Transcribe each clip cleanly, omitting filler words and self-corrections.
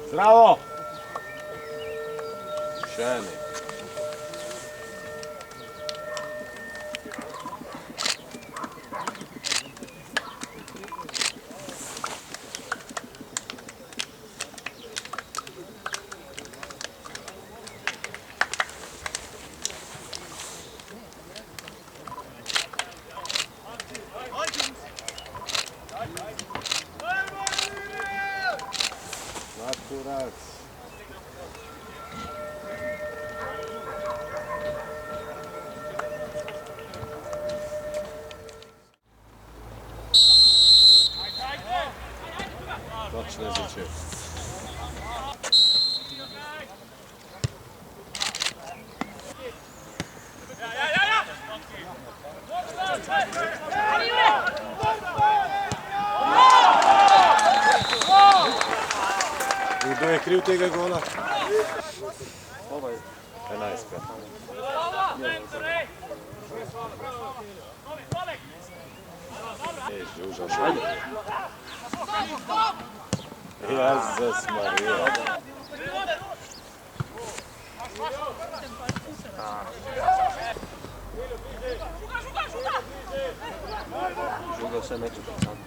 Zdravo! Šeni. Naturac. Točne ziče. Kdo je kriv tega gola? Ovaj 11. Žuža šalje. Jezus Marija. Žuga se neće sam.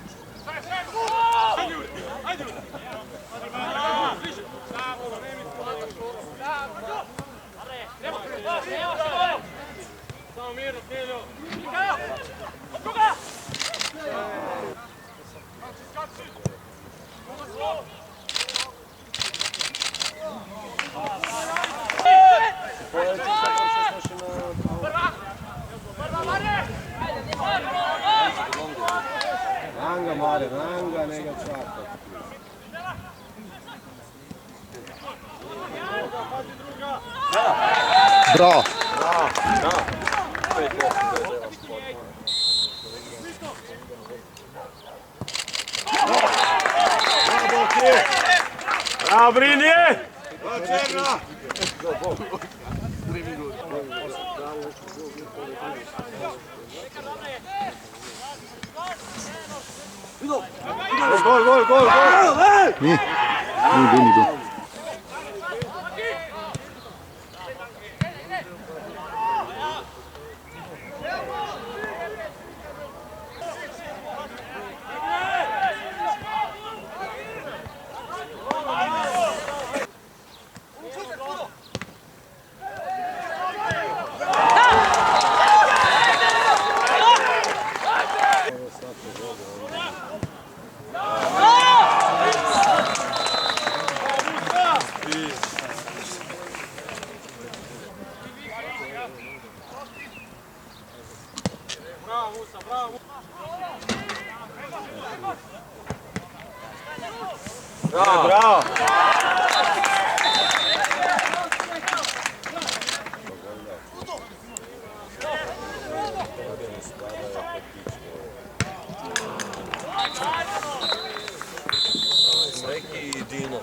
Samo mirno, Knjeljo! Ranga, Mare, ranga, nega čaka. Bravo! Bravo, Brinje! Gol! Nije bil. Bravo! Sreki i Dino.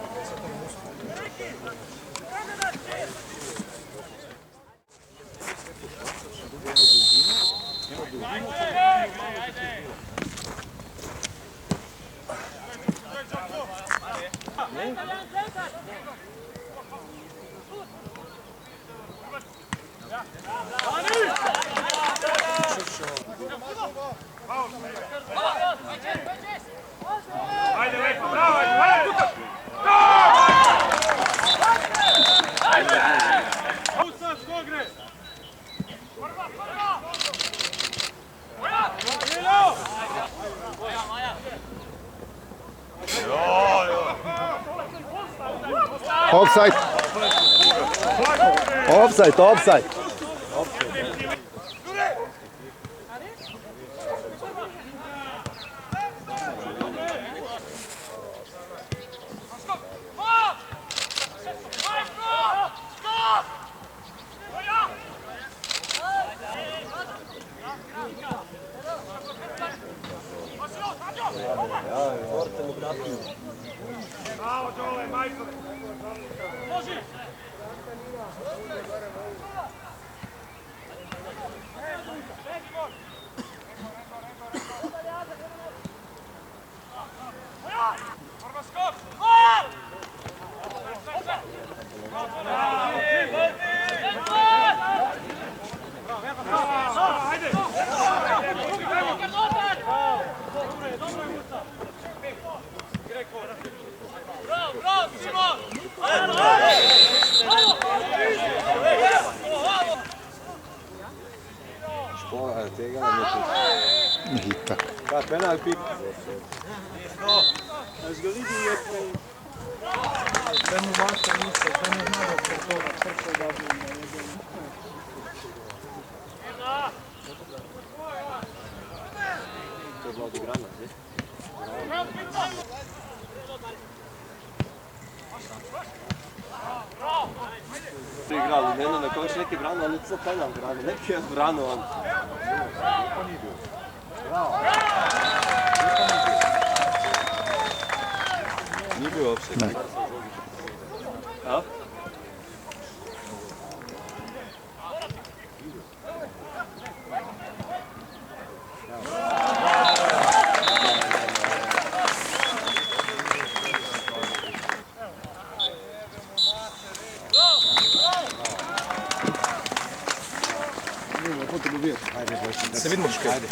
Offside! Offside! Bravo, dole, majko! Može! Orba skok! Pa, penal pik. To je bila odigrana, ne? Igrali, ne znam na koga će neki brano, ali to penal brano, neki je brano on. Nije bio uopće. Ne. A? Se vidimo, ajde.